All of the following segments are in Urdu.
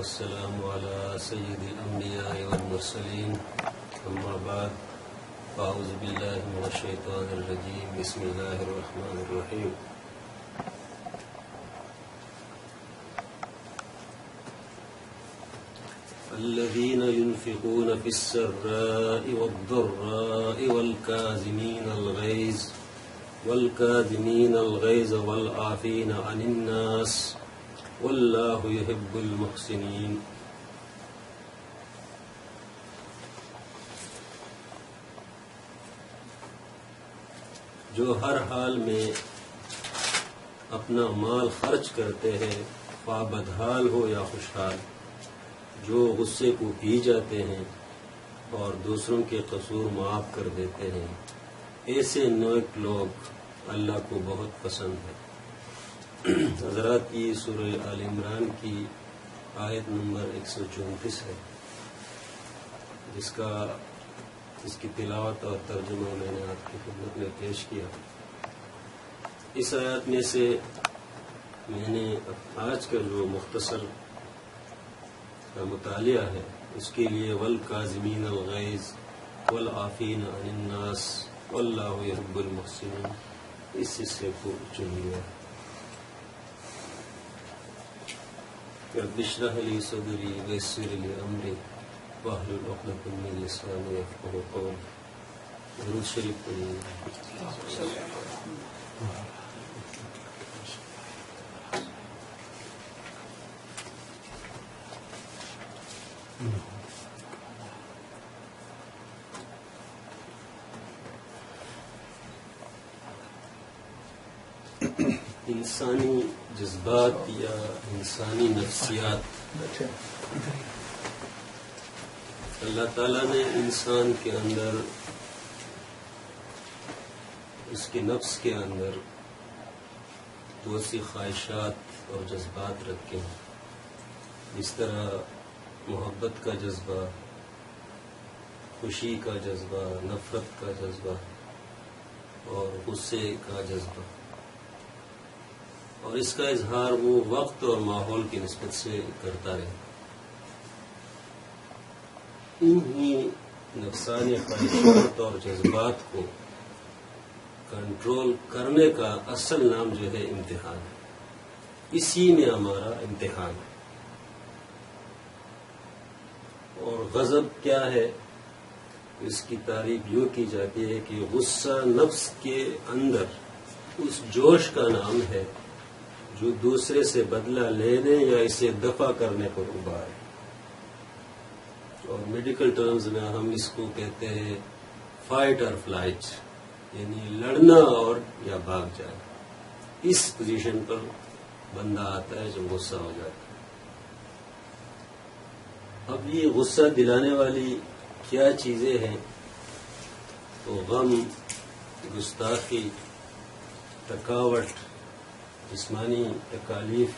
والسلام على سيد الأنبياء والمرسلين أما بعد أعوذ بالله من الشيطان الرجيم بسم الله الرحمن الرحيم الذين ينفقون في السراء والضراء والكاظمين الغيظ والعافين عن الناس والله يحب المحسنين. جو ہر حال میں اپنا مال خرچ کرتے ہیں، خواہ بدحال ہو یا خوشحال، جو غصے کو پی جاتے ہیں اور دوسروں کے قصور معاف کر دیتے ہیں، ایسے نیک لوگ اللہ کو بہت پسند ہے. حضرات، یہ سورہ آل عمران کی آیت نمبر 134 ہے، جس کی تلاوت اور ترجمہ میں نے آپ کی خدمت میں پیش کیا. اس آیت میں سے میں نے آج کا جو مختصر کا مطالعہ ہے اس کے لیے والکاظمین الغیظ والعافین عن الناس واللہ یحب المحسنین اس حصے کو چن لیا. رب اشرح لی صدری ویسر لی امری واحلل عقدۃ من لسانی یفقہوا قولی. درود شریف پڑھیے. انسانی جذبات یا انسانی نفسیات، اللہ تعالیٰ نے انسان کے اندر، اس کے نفس کے اندر بہت سی خواہشات اور جذبات رکھے ہیں. اس طرح محبت کا جذبہ، خوشی کا جذبہ، نفرت کا جذبہ اور غصے کا جذبہ، اور اس کا اظہار وہ وقت اور ماحول کی نسبت سے کرتا رہے. انہی نفسانی خواہشات اور جذبات کو کنٹرول کرنے کا اصل نام جو ہے امتحان ہے. اسی میں ہمارا امتحان ہے. اور غضب کیا ہے؟ اس کی تعریف یوں کی جاتی ہے کہ غصہ نفس کے اندر اس جوش کا نام ہے جو دوسرے سے بدلہ لینے یا اسے دفع کرنے پر ابھارے. اور میڈیکل ٹرمز میں ہم اس کو کہتے ہیں فائٹ اور فلائٹ، یعنی لڑنا اور یا بھاگ جانا. اس پوزیشن پر بندہ آتا ہے جب غصہ ہو جاتا ہے. اب یہ غصہ دلانے والی کیا چیزیں ہیں؟ تو غم، گستاخی، تھکاوٹ، جسمانی تکالیف،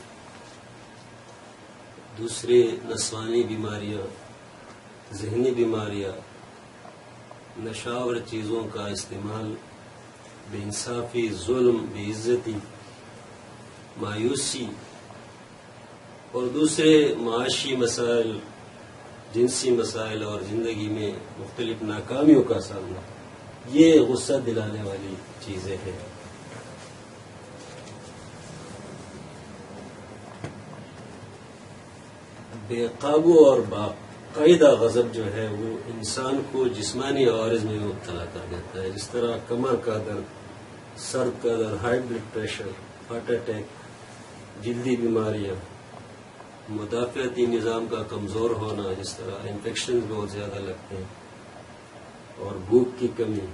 دوسرے نسوانی بیماریاں، ذہنی بیماریاں، نشاور چیزوں کا استعمال، بے انصافی، ظلم، بے عزتی، مایوسی اور دوسرے معاشی مسائل، جنسی مسائل اور زندگی میں مختلف ناکامیوں کا سامنا، یہ غصہ دلانے والی چیزیں ہیں. بے قابو اور باقاعدہ غضب جو ہے وہ انسان کو جسمانی عوارض میں مبتلا کر دیتا ہے. جس طرح کمر کا درد، سر کا درد، high blood pressure, heart attack, جلدی بیماریاں، مدافعتی نظام کا کمزور ہونا، جس طرح انفیکشن بہت زیادہ لگتے ہیں، اور بھوک کی کمی،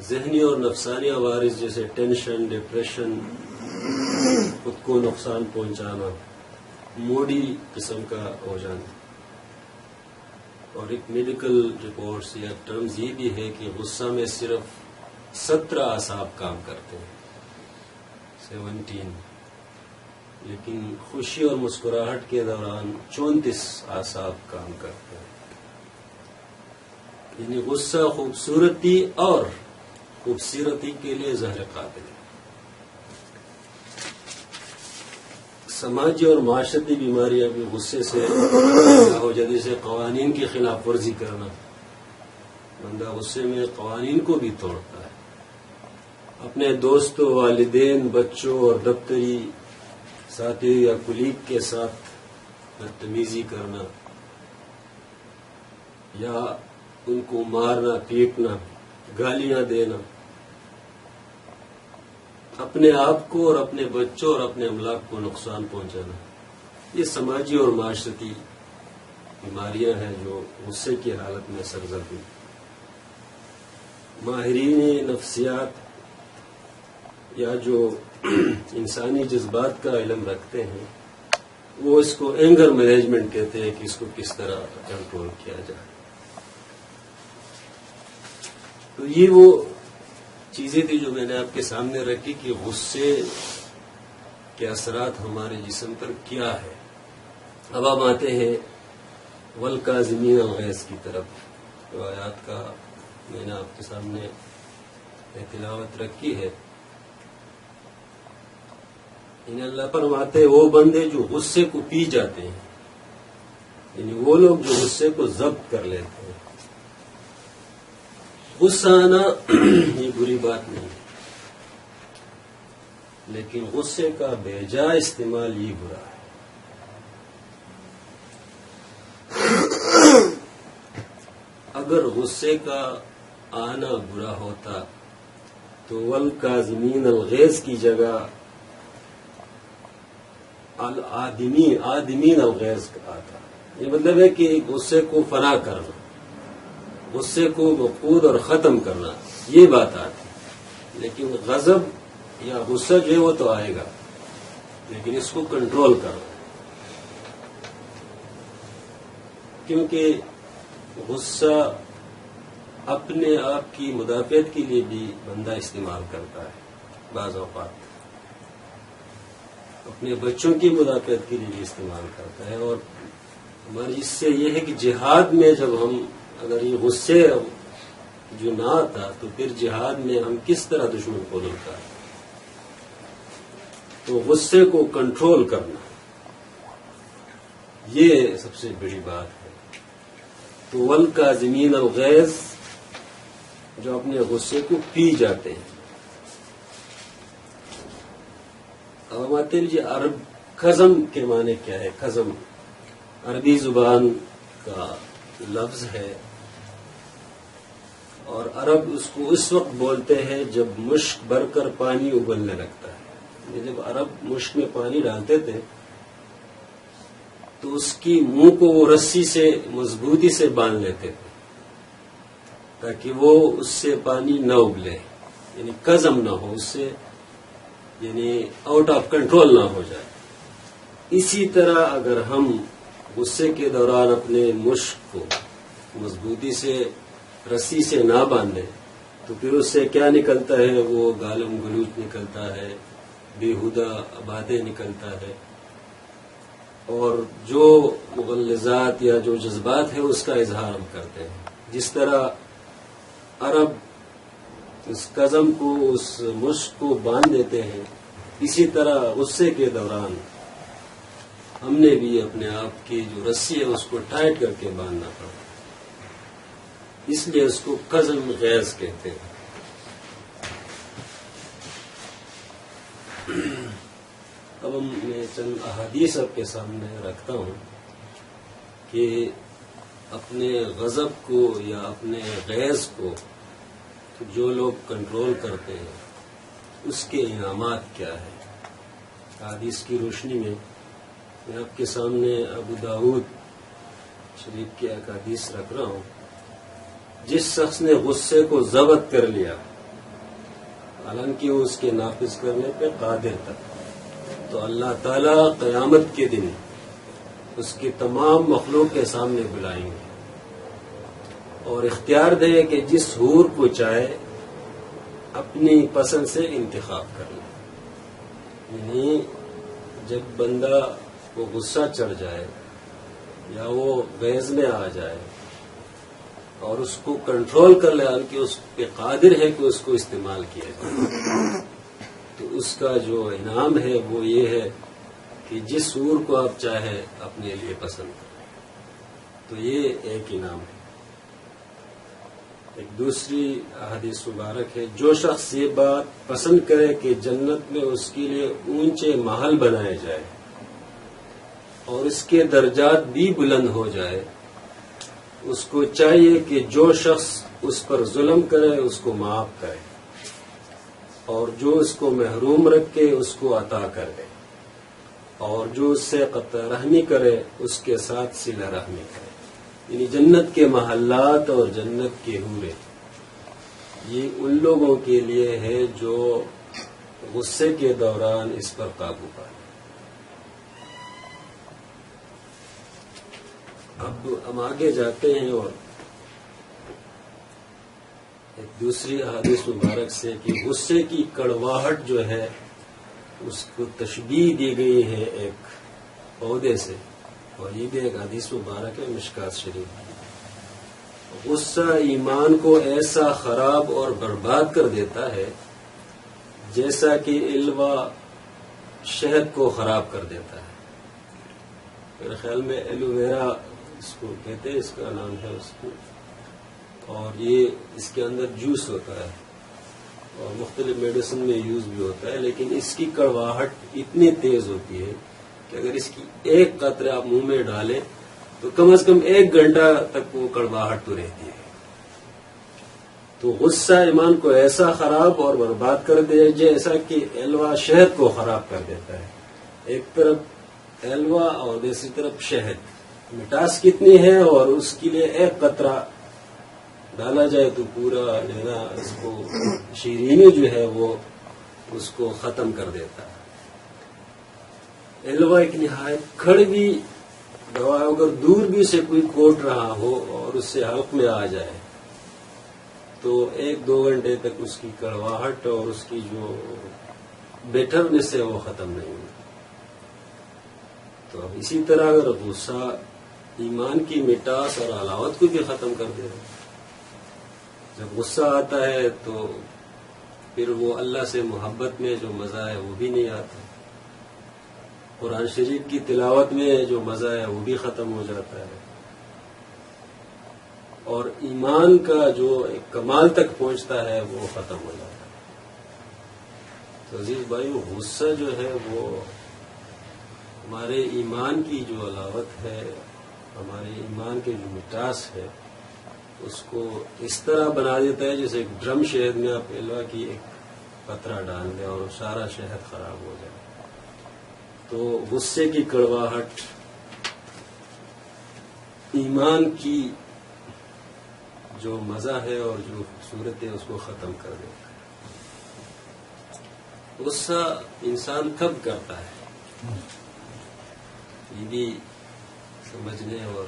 ذہنی اور نفسانی عوارض جیسے ٹینشن، ڈپریشن، خود کو نقصان پہنچانا، موڈی قسم کا ہو جانا. اور ایک میڈیکل رپورٹس یا ٹرمز یہ بھی ہے کہ غصہ میں صرف 17 اعصاب کام کرتے ہیں، 17، لیکن خوشی اور مسکراہٹ کے دوران 34 اعصاب کام کرتے ہیں. یعنی غصہ خوبصورتی اور خوبصورتی کے لیے زہر قاتل ہے. سماجی اور معاشرتی بیماریاں بھی غصے سے پیدا ہو جاتی، جیسے قوانین کی خلاف ورزی کرنا. بندہ غصے میں قوانین کو بھی توڑتا ہے. اپنے دوستوں، والدین، بچوں اور دفتری ساتھی یا کلیگ کے ساتھ بدتمیزی کرنا یا ان کو مارنا، پیٹنا، گالیاں دینا، اپنے آپ کو اور اپنے بچوں اور اپنے املاک کو نقصان پہنچانا، یہ سماجی اور معاشرتی بیماریاں ہیں جو غصے کی حالت میں سرزد ہوئی. ماہرین نفسیات یا جو انسانی جذبات کا علم رکھتے ہیں وہ اس کو اینگر مینجمنٹ کہتے ہیں کہ اس کو کس طرح کنٹرول کیا جائے. تو یہ وہ چیزیں تھی جو میں نے آپ کے سامنے رکھی کہ غصے کے اثرات ہمارے جسم پر کیا ہے. اب ہم آتے ہیں والکاظمین الغیظ کی طرف. روایات کا میں نے آپ کے سامنے تلاوت رکھی ہے. یعنی اللہ فرماتے وہ بندے جو غصے کو پی جاتے ہیں، یعنی وہ لوگ جو غصے کو ضبط کر لیتے ہیں. غصہ آنا یہ بری بات نہیں، لیکن غصے کا بے جا استعمال یہ برا ہے. اگر غصے کا آنا برا ہوتا تو والکاظمین الغیظ کی جگہ آدمین الغیظ آتا. یہ مطلب ہے کہ غصے کو فنا کرنا، غصے کو مفقود اور ختم کرنا، یہ بات آتی. لیکن غضب یا غصہ جو ہے وہ تو آئے گا، لیکن اس کو کنٹرول کرنا. کیونکہ غصہ اپنے آپ کی مدافعت کے لیے بھی بندہ استعمال کرتا ہے. بعض اوقات اپنے بچوں کی مدافعت کے لیے بھی استعمال کرتا ہے. اور ہماری اس سے یہ ہے کہ جہاد میں جب ہم اگر یہ غصے جو نہ آتا تو پھر جہاد میں ہم کس طرح دشمن کو لڑتا ہے. تو غصے کو کنٹرول کرنا یہ سب سے بڑی بات ہے. تو والکاظمین الغیظ جو اپنے غصے کو پی جاتے ہیں. اب ہم آتے ہیں عرب قزم کے معنی کیا ہے. قزم عربی زبان کا لفظ ہے اور عرب اس کو اس وقت بولتے ہیں جب مشک بھر کر پانی ابلنے لگتا ہے. جب عرب مشک میں پانی ڈالتے تھے تو اس کی منہ کو وہ رسی سے مضبوطی سے باندھ لیتے تھے تاکہ وہ اس سے پانی نہ ابلے، یعنی قزم نہ ہو، اس سے یعنی آؤٹ آف کنٹرول نہ ہو جائے. اسی طرح اگر ہم غصے کے دوران اپنے مشک کو مضبوطی سے رسی سے نہ باندھیں تو پھر اس سے کیا نکلتا ہے، وہ گالم گلوچ نکلتا ہے، بےہودہ باتیں نکلتا ہے، اور جو مغلظات یا جو جذبات ہیں اس کا اظہار ہم کرتے ہیں. جس طرح عرب اس قزم کو، اس مشک کو باندھ دیتے ہیں، اسی طرح غصے کے دوران ہم نے بھی اپنے آپ کی جو رسی ہے اس کو ٹائٹ کر کے باندھنا پڑا. اس لیے اس کو قزم غیظ کہتے ہیں. اب میں چند احادیث آپ کے سامنے رکھتا ہوں کہ اپنے غضب کو یا اپنے غیظ کو جو لوگ کنٹرول کرتے ہیں اس کے انعامات کیا ہیں. احادیث کی روشنی میں آپ کے سامنے ابو داؤد شریف کی ایک حدیث رکھ رہا ہوں. جس شخص نے غصے کو ضبط کر لیا حالانکہ وہ اس کے نافذ کرنے پہ قادر تھا تو اللہ تعالیٰ قیامت کے دن اس کی تمام مخلوق کے سامنے بلائیں گے اور اختیار دیں کہ جس حور کو چاہے اپنی پسند سے انتخاب کر لے. یعنی جب بندہ کو غصہ چڑھ جائے یا وہ غیظ میں آ جائے اور اس کو کنٹرول کر لے کہ اس پہ قادر ہے کہ اس کو استعمال کیا جائے تو اس کا جو انعام ہے وہ یہ ہے کہ جس سور کو آپ چاہے اپنے لیے پسند کریں، تو یہ ایک انعام ہے۔ ایک دوسری حدیث مبارک ہے، جو شخص یہ بات پسند کرے کہ جنت میں اس کے لیے اونچے محل بنائے جائے اور اس کے درجات بھی بلند ہو جائے، اس کو چاہیے کہ جو شخص اس پر ظلم کرے اس کو معاف کرے اور جو اس کو محروم رکھے اس کو عطا کر دے، اور جو اس سے قطع رحمی کرے اس کے ساتھ صلہ رحمی کرے۔ یعنی جنت کے محلات اور جنت کے حوریں یہ ان لوگوں کے لیے ہے جو غصے کے دوران اس پر قابو پائے۔ اب ہم آگے جاتے ہیں اور ایک دوسری احادیث مبارک سے کہ غصے کی کڑواہٹ جو ہے اس کو تشبیہ دی گئی ہے ایک پودے سے، اور یہ بھی ایک حدیث مبارک ہے مشکات شریف۔ غصہ ایمان کو ایسا خراب اور برباد کر دیتا ہے جیسا کہ الوا شہد کو خراب کر دیتا ہے۔ میرے خیال میں ایلو ویرا اس کو کہتے ہیں، اس کا نام ہے اس کو، اور یہ اس کے اندر جوس ہوتا ہے اور مختلف میڈیسن میں یوز بھی ہوتا ہے، لیکن اس کی کڑواہٹ اتنی تیز ہوتی ہے کہ اگر اس کی ایک قطرہ آپ منہ میں ڈالیں تو کم از کم 1 گھنٹہ تک وہ کڑواہٹ تو رہتی ہے۔ تو غصہ ایمان کو ایسا خراب اور برباد کر دے جیسا کہ ایلوا شہد کو خراب کر دیتا ہے۔ ایک طرف ایلوا اور دوسری طرف شہد، مٹاس کتنی ہے، اور اس کے لیے 1 قطرہ ڈالا جائے تو پورا اس کو شیرینی جو ہے وہ اس کو ختم کر دیتا ہے۔ ایلوا ایک نہایت کڑوی دوا، اگر دور بھی سے کوئی کوٹ رہا ہو اور اس سے حلق میں آ جائے تو 1-2 گھنٹے تک اس کی کڑواہٹ اور اس کی جو بیٹرنس ہے وہ ختم نہیں ہوتی۔ تو اب اسی طرح اگر غصہ ایمان کی مٹاس اور علاوت کو بھی ختم کر دے، جب غصہ آتا ہے تو پھر وہ اللہ سے محبت میں جو مزہ ہے وہ بھی نہیں آتا، قرآن شریف کی تلاوت میں جو مزہ ہے وہ بھی ختم ہو جاتا ہے، اور ایمان کا جو ایک کمال تک پہنچتا ہے وہ ختم ہو جاتا ہے۔ تو عزیز بھائیو، غصہ جو ہے وہ ہمارے ایمان کی جو علاوت ہے، ہمارے ایمان کے جو مٹاس ہے، اس کو اس طرح بنا دیتا ہے جیسے ایک ڈرم شہد میں آپ ایلوا کی 1 قطرہ ڈال دیں اور سارا شہد خراب ہو جائے۔ تو غصے کی کڑواہٹ ایمان کی جو مزہ ہے اور جو خوبصورت ہے اس کو ختم کر دیتا ہے۔ غصہ انسان کب کرتا ہے، یہ بھی سمجھنے اور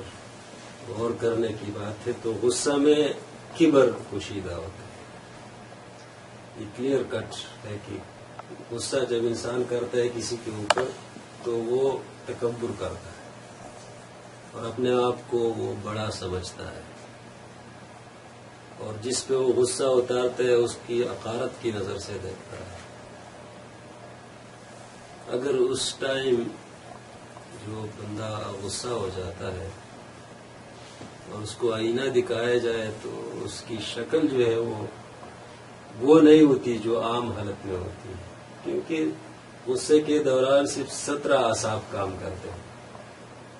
غور کرنے کی بات ہے۔ تو غصہ میں کبر پوشیدہ ہوتا ہے، یہ کلیئر کٹ ہے کہ غصہ جب انسان کرتا ہے کسی کے اوپر تو وہ تکبر کرتا ہے اور اپنے آپ کو وہ بڑا سمجھتا ہے، اور جس پہ وہ غصہ اتارتا ہے اس کی حقارت کی نظر سے دیکھتا ہے۔ اگر اس ٹائم جو بندہ غصہ ہو جاتا ہے اور اس کو آئینہ دکھایا جائے تو اس کی شکل جو ہے وہ نہیں ہوتی جو عام حالت میں ہوتی ہے، کیونکہ غصے کے دوران صرف 17 اعصاب کام کرتے ہیں،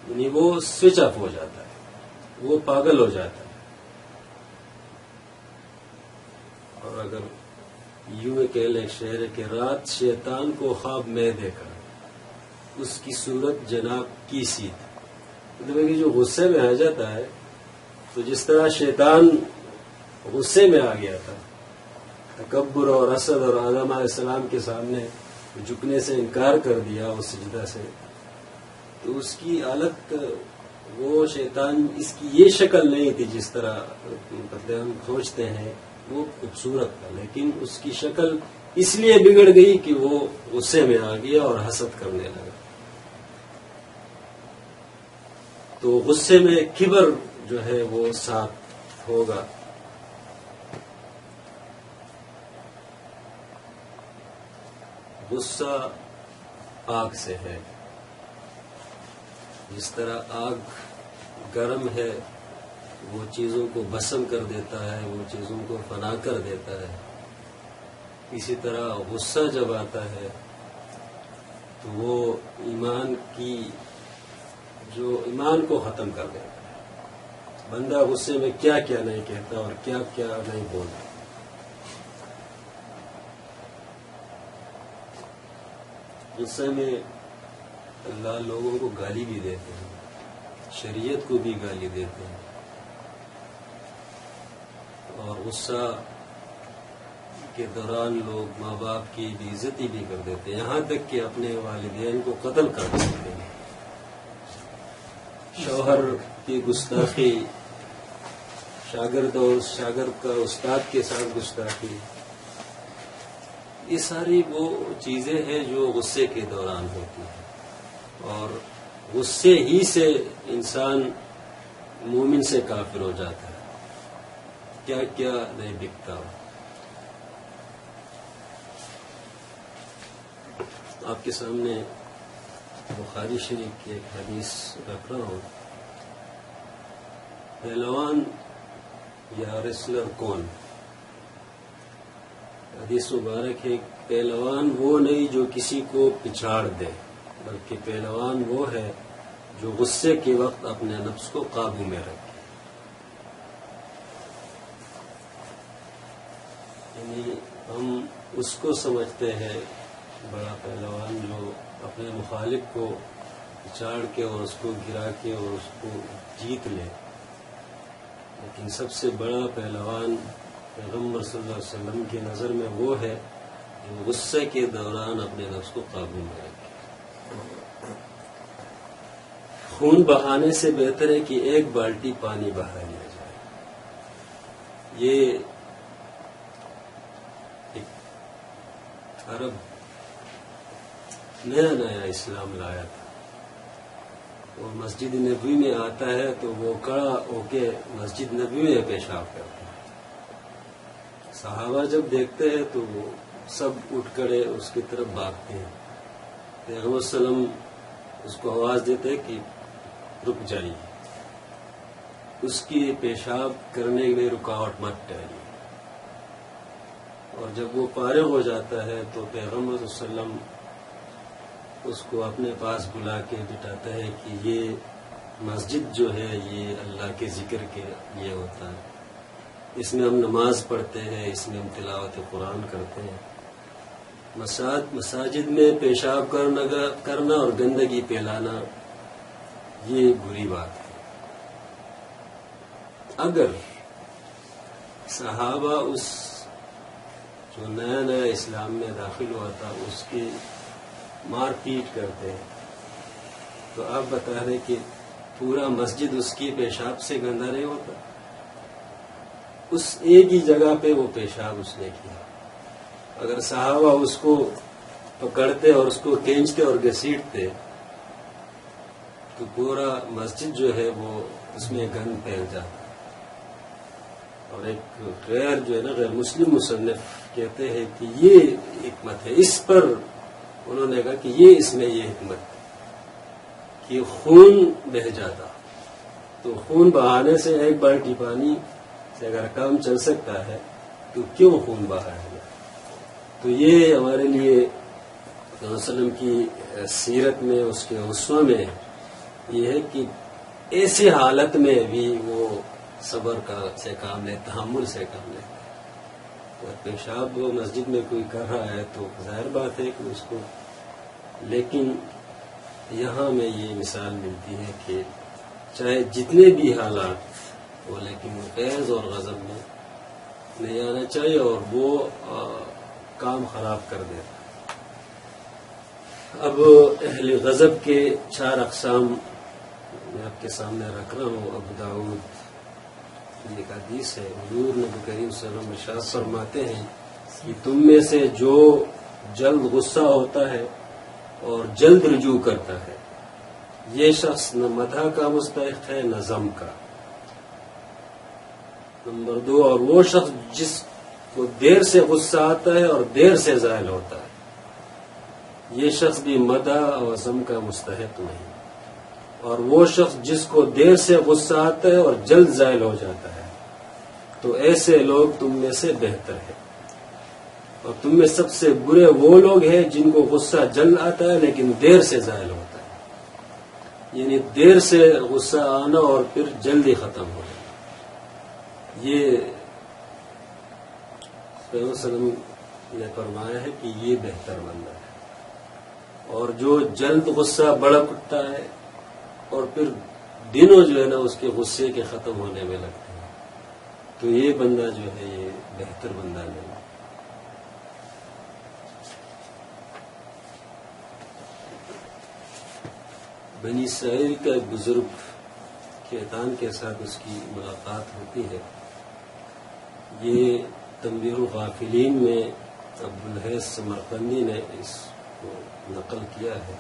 یعنی وہ سوئچ آف ہو جاتا ہے، وہ پاگل ہو جاتا ہے۔ اور اگر یوں کہہ لیں شعر کہ رات شیطان کو خواب میں دیکھا، اس کی صورت جناب کی سی تھی۔ مطلب کہ جو غصے میں آ جاتا ہے تو جس طرح شیطان غصے میں آ گیا تھا، تکبر اور حسد اور آدم علیہ السلام کے سامنے جھکنے سے انکار کر دیا اس سجدہ سے، تو اس کی حالت وہ شیطان، اس کی یہ شکل نہیں تھی جس طرح ہم سوچتے ہیں وہ خوبصورت تھا، لیکن اس کی شکل اس لیے بگڑ گئی کہ وہ غصے میں آ گیا اور حسد کرنے لگا۔ تو غصے میں کبر جو ہے وہ ساتھ ہوگا۔ غصہ آگ سے ہے جس طرح آگ گرم ہے وہ چیزوں کو بھسم کر دیتا ہے، وہ چیزوں کو فنا کر دیتا ہے، اسی طرح غصہ جب آتا ہے تو وہ ایمان کو ختم کر دیتا ہے۔ بندہ غصے میں کیا کیا نہیں کہتا اور کیا کیا نہیں بولتا۔ غصے میں اللہ لوگوں کو گالی بھی دیتے ہیں، شریعت کو بھی گالی دیتے ہیں، اور غصہ کے دوران لوگ ماں باپ کی بے عزتی بھی کر دیتے ہیں، یہاں تک کہ اپنے والدین کو قتل کر دیتے ہیں۔ شوہر کی گستاخی، شاگرد کا استاد کے ساتھ گستاخی، یہ ساری وہ چیزیں ہیں جو غصے کے دوران ہوتی ہیں، اور غصے ہی سے انسان مومن سے کافر ہو جاتا ہے۔ کیا کیا نہیں بکتا۔ آپ کے سامنے بخاری شریف کی ایک حدیث رکھ رہا ہوں۔ پہلوان یا ریسلر کون؟ حدیث مبارک ہے، پہلوان وہ نہیں جو کسی کو پچھاڑ دے، بلکہ پہلوان وہ ہے جو غصے کے وقت اپنے نفس کو قابو میں رکھے۔ یعنی ہم اس کو سمجھتے ہیں بڑا پہلوان جو اپنے مخالف کو پچھاڑ کے اور اس کو گرا کے اور اس کو جیت لے، لیکن سب سے بڑا پہلوان پیغمبر صلی اللہ علیہ وسلم کی نظر میں وہ ہے جو غصے کے دوران اپنے نفس کو قابو میں رکھے۔ خون بہانے سے بہتر ہے کہ ایک بالٹی پانی بہا لیا جائے۔ یہ ایک عرب نیا اسلام لایا تھا، وہ مسجد نبوی میں آتا ہے تو وہ کھڑا ہو کے مسجد نبوی میں پیشاب کرتا ہے۔ صحابہ جب دیکھتے ہیں تو وہ سب اٹھ کھڑے اس کی طرف بھاگتے ہیں۔ پیغمبر صلی اللہ علیہ وسلم اس کو آواز دیتے ہیں کہ رک جائیے، اس کی پیشاب کرنے میں رکاوٹ مت ڈالیے۔ اور جب وہ فارغ ہو جاتا ہے تو پیغمبر صلی اللہ علیہ وسلم اس کو اپنے پاس بلا کے بٹھاتا ہے کہ یہ مسجد جو ہے یہ اللہ کے ذکر کے لیے ہوتا ہے، اس میں ہم نماز پڑھتے ہیں، اس میں ہم تلاوت قرآن کرتے ہیں۔ مساجد میں پیشاب کرنا اور گندگی پھیلانا یہ بری بات ہے۔ اگر صحابہ اس جو نیا اسلام میں داخل ہوا تھا اس کی مار پیٹ کرتے ہیں تو آپ بتا رہے کہ پورا مسجد اس کی پیشاب سے گندا نہیں ہوتا؟ اس ایک ہی جگہ پہ وہ پیشاب اس نے کیا، اگر صحابہ اس کو پکڑتے اور اس کو کھینچتے اور گھسیٹتے تو پورا مسجد جو ہے وہ اس میں گند پھیل جاتا۔ اور ایک غیر مسلم مصنف کہتے ہیں کہ یہ حکمت ہے، اس پر انہوں نے کہا کہ اس میں یہ حکمت ہے کہ خون بہہ جاتا، تو خون بہانے سے ایک بالٹی پانی سے اگر کام چل سکتا ہے تو کیوں خون بہا ہے؟ تو یہ ہمارے لیے صلی اللہ علیہ وسلم کی سیرت میں، اس کے اسوہ میں یہ ہے کہ ایسی حالت میں بھی وہ صبر سے کام لے، تحمل سے کام لے۔ اور پیشاب وہ مسجد میں کوئی کر رہا ہے تو ظاہر بات ہے کہ اس کو، لیکن یہاں میں یہ مثال ملتی ہے کہ چاہے جتنے بھی حالات ہو لیکن وہ فیض اور غضب میں نہیں آنا چاہیے، اور وہ کام خراب کر دیتا۔ اب اہل غضب کے 4 اقسام میں آپ کے سامنے رکھ رہا ہوں۔ ابو داؤد ایک حدیث ہے، حضور نبی کریم صلی اللہ علیہ وسلم ارشاد فرماتے ہیں کہ تم میں سے جو جلد غصہ ہوتا ہے اور جلد رجوع کرتا ہے یہ شخص نہ مدح کا مستحق ہے نہ ذم کا۔ نمبر 2، اور وہ شخص جس کو دیر سے غصہ آتا ہے اور دیر سے زائل ہوتا ہے یہ شخص بھی مدح اور ذم کا مستحق نہیں۔ اور وہ شخص جس کو دیر سے غصہ آتا ہے اور جلد زائل ہو جاتا ہے، تو ایسے لوگ تم میں سے بہتر ہیں، اور تم میں سب سے برے وہ لوگ ہیں جن کو غصہ جلد آتا ہے لیکن دیر سے زائل ہوتا ہے، یعنی دیر سے غصہ آنا اور پھر جلدی ختم ہو جانا۔ یہ صلی اللہ علیہ وسلم نے فرمایا ہے کہ یہ بہتر بندہ ہے، اور جو جلد غصہ بڑک اٹھتا ہے اور پھر دنوں جو ہے نا اس کے غصے کے ختم ہونے میں لگتے ہیں، تو یہ بندہ جو ہے یہ بہتر بندہ نہیں۔ بنی اسرائیل کا ایک بزرگ شیطان کے ساتھ اس کی ملاقات ہوتی ہے۔ یہ تنبیہ الغافلین میں ابوالحیث سمرقندی نے اس کو نقل کیا ہے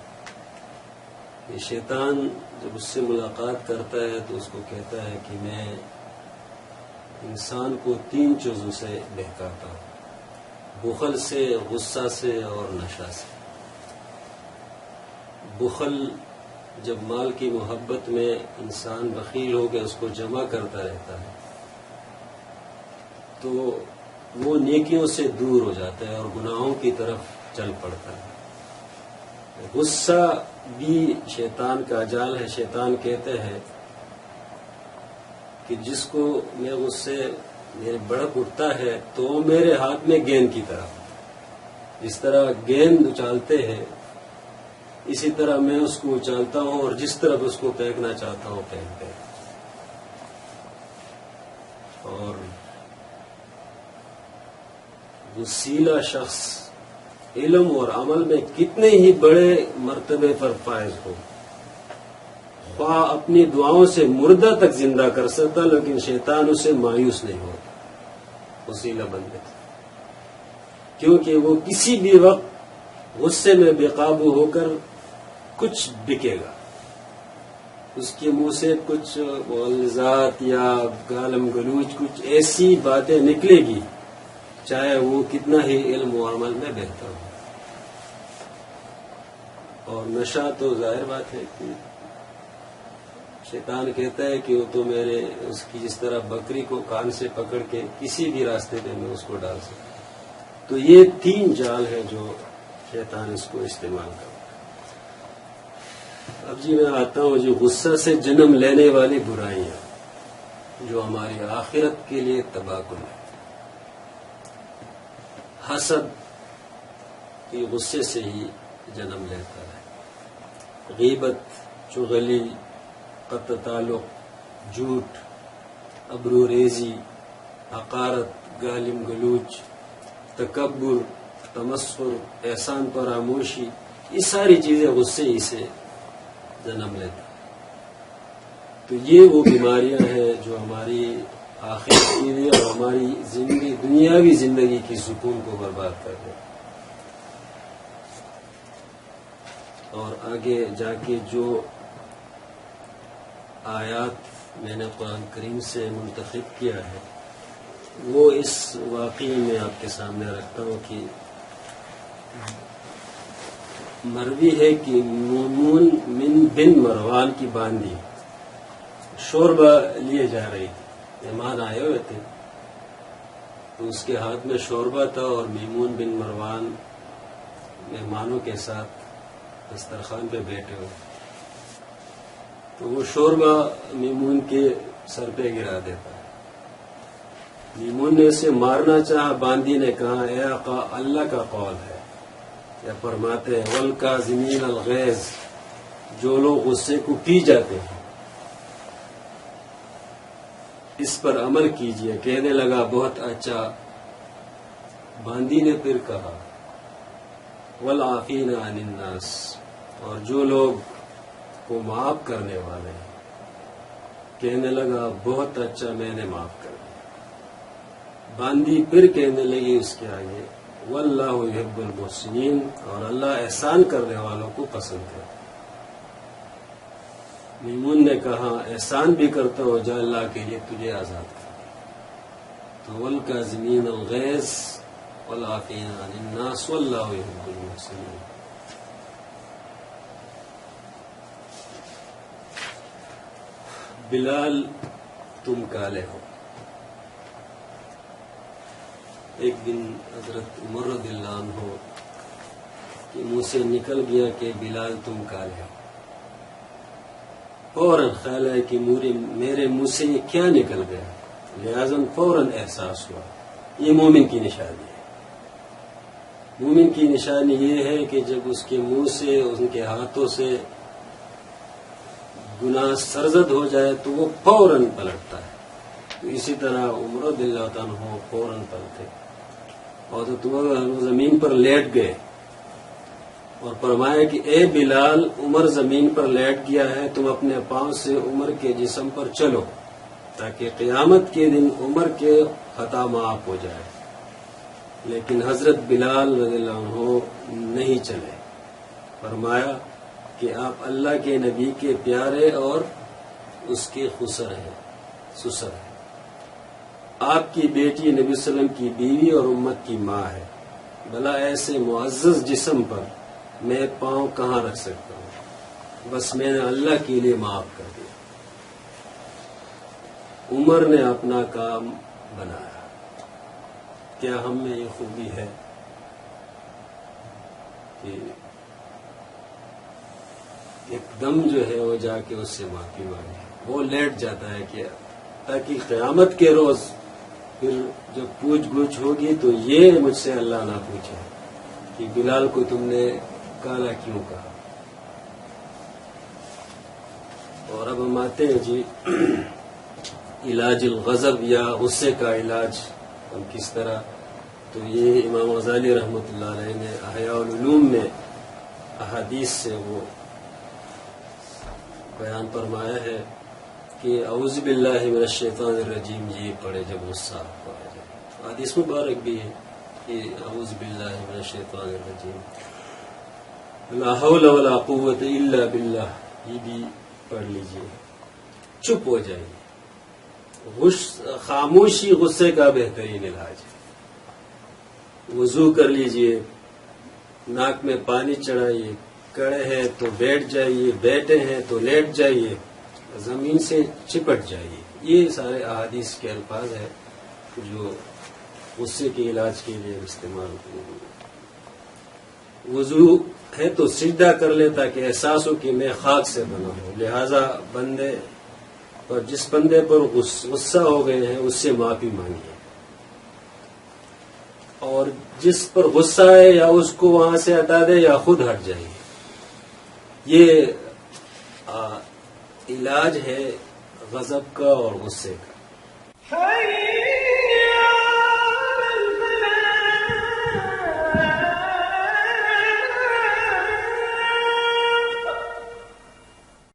کہ شیطان جب اس سے ملاقات کرتا ہے تو اس کو کہتا ہے کہ میں انسان کو 3 چیزوں سے بہکاتا ہوں، بخل سے، غصہ سے اور نشہ سے۔ بخل، جب مال کی محبت میں انسان بخیل ہو کے اس کو جمع کرتا رہتا ہے تو وہ نیکیوں سے دور ہو جاتا ہے اور گناہوں کی طرف چل پڑتا ہے۔ غصہ بھی شیطان کا جال ہے۔ شیطان کہتے ہیں کہ جس کو میں غصے میرے بڑک اٹھتا ہے تو وہ میرے ہاتھ میں گیند کی طرح، جس طرح گیند اچالتے ہیں اسی طرح میں اس کو اچالتا ہوں اور جس طرف اس کو پھینکنا چاہتا ہوں پھینکتے ہیں۔ اور وسیلہ شخص علم اور عمل میں کتنے ہی بڑے مرتبے پر فائز ہو، خواہ اپنی دعاؤں سے مردہ تک زندہ کر سکتا، لیکن شیطان اسے مایوس نہیں ہوتا وسیلہ بندے سے، کیونکہ وہ کسی بھی وقت غصے میں بے قابو ہو کر کچھ بکے گا، اس کے منہ سے کچھ مغلظات یا گالم گلوچ، کچھ ایسی باتیں نکلے گی چاہے وہ کتنا ہی علم و عمل میں بہتر ہو۔ اور نشہ تو ظاہر بات ہے کہ شیطان کہتا ہے کہ وہ تو میرے اس کی جس طرح بکری کو کان سے پکڑ کے کسی بھی راستے پہ میں اس کو ڈال سکتا، تو یہ 3 جال ہے جو شیطان اس کو استعمال کرتا ہے۔ اب جی میں آتا ہوں جو غصہ سے جنم لینے والی برائیاں جو ہماری آخرت کے لیے تباہ کن ہے۔ حسد یہ غصے سے ہی جنم لیتا ہے، غیبت، چغلی، قطع تعلق، جھوٹ، ابرو ریزی، حقارت، گالم گلوچ، تکبر، تمسخر، احسان فراموشی، یہ ساری چیزیں غصے ہی سے جنم لیتا ہے۔ تو یہ وہ بیماریاں ہیں جو ہماری آخرت کے لیے اور ہماری زندگی، دنیاوی زندگی کی سکون کو برباد کر دے، اور آگے جا کے جو آیات میں نے قرآن کریم سے منتخب کیا ہے وہ اس واقعے میں آپ کے سامنے رکھتا ہوں کہ مروی ہے کہ میمون بن مروان کی باندی شوربہ لیے جا رہی تھی، مہمان آئے ہوئے تھے تو اس کے ہاتھ میں شوربہ تھا اور میمون بن مروان مہمانوں کے ساتھ دسترخوان پہ بیٹھے ہوئے، تو وہ شوربہ میمون کے سر پہ گرا دیتا ہے۔ میمون نے اسے مارنا چاہا، باندی نے کہا اے آقا اللہ کا قول ہے یا فرماتے ہیں والکاظمین الغیظ، جو لوگ غصے کو پی جاتے ہیں اس پر عمل کیجئے۔ کہنے لگا بہت اچھا۔ باندی نے پھر کہا والعافین عن الناس، اور جو لوگ کو معاف کرنے والے ہیں۔ کہنے لگا بہت اچھا، میں نے معاف کر دیا۔ باندی پھر کہنے لگی اس کے آگے واللہ یحب المحسنین، اور اللہ احسان کرنے والوں کو پسند کرتا ہے۔ میمون نے کہا احسان بھی کرتا ہو جا اللہ کے لیے تجھے آزاد کر۔ تو والکاظمین الغیظ والعافین عن الناس واللہ یحب المحسنین۔ بلال تم کالے ہو. ایک دن حضرت عمر رضی اللہ عنہ کے منہ سے نکل گیا کہ بلال تم کالے ہو. فوراً خیال ہے کہ میرے منہ سے یہ کیا نکل گیا، لہذا فوراً احساس ہوا یہ مومن کی نشانی ہے. مومن کی نشانی یہ ہے کہ جب اس کے منہ سے، ان کے ہاتھوں سے گناہ سرزد ہو جائے تو وہ فوراً پلٹتا ہے. تو اسی طرح عمر رضی اللہ عنہ فوراً پلٹے اور تو تم زمین پر لیٹ گئے اور فرمایا کہ اے بلال، عمر زمین پر لیٹ گیا ہے، تم اپنے پاؤں سے عمر کے جسم پر چلو تاکہ قیامت کے دن عمر کے خطا معاف ہو جائے. لیکن حضرت بلال رضی اللہ عنہ نہیں چلے. فرمایا کہ آپ اللہ کے نبی کے پیارے اور اس کے سسر ہیں. آپ کی بیٹی نبی صلی اللہ علیہ وسلم کی بیوی اور امت کی ماں ہے. بھلا ایسے معزز جسم پر میں پاؤں کہاں رکھ سکتا ہوں؟ بس میں نے اللہ کے لیے معاف کر دیا. عمر نے اپنا کام بنایا. کیا ہم میں یہ خوبی ہے کہ ایک دم جو ہے وہ جا کے اس سے معافی مانگے؟ وہ لیٹ جاتا ہے کہ تاکہ قیامت کے روز پھر جب پوچھ گچھ ہوگی تو یہ مجھ سے اللہ نہ پوچھے کہ بلال کو تم نے کالا کیوں کہا. اور اب ہم آتے ہیں جی علاج الغضب یا غصے کا علاج ہم کس طرح. تو یہ امام غزالی رحمۃ اللہ علیہ نے احیاء العلوم میں احادیث سے وہ بیان فرمایا ہے کہ اعوذ باللہ من الشیطان الرجیم یہ پڑھے جب غصہ آپ کو آ جائے. حدیث مبارک بھی ہے کہ اعوذ باللہ من الشیطان الرجیم لا حول ولا قوت الا باللہ یہ بھی پڑھ لیجئے. چپ ہو جائیے. خاموشی غصے کا بہترین علاج ہے. وضو کر لیجئے، ناک میں پانی چڑھائیے، کڑے ہیں تو بیٹھ جائیے، بیٹھے ہیں تو لیٹ جائیے، زمین سے چپٹ جائیے. یہ سارے احادیث کے الفاظ ہیں جو غصے کے علاج کے لیے استعمال ہوئے. وضو ہے تو سجدہ کر لے تاکہ احساس ہو کہ میں خاک سے بنا ہوں. لہذا بندے پر جس بندے پر غصہ ہو گئے ہیں اس سے معافی مانگیے، اور جس پر غصہ ہے یا اس کو وہاں سے ہٹا دے یا خود ہٹ جائیے. یہ علاج ہے غضب کا اور غصے کا.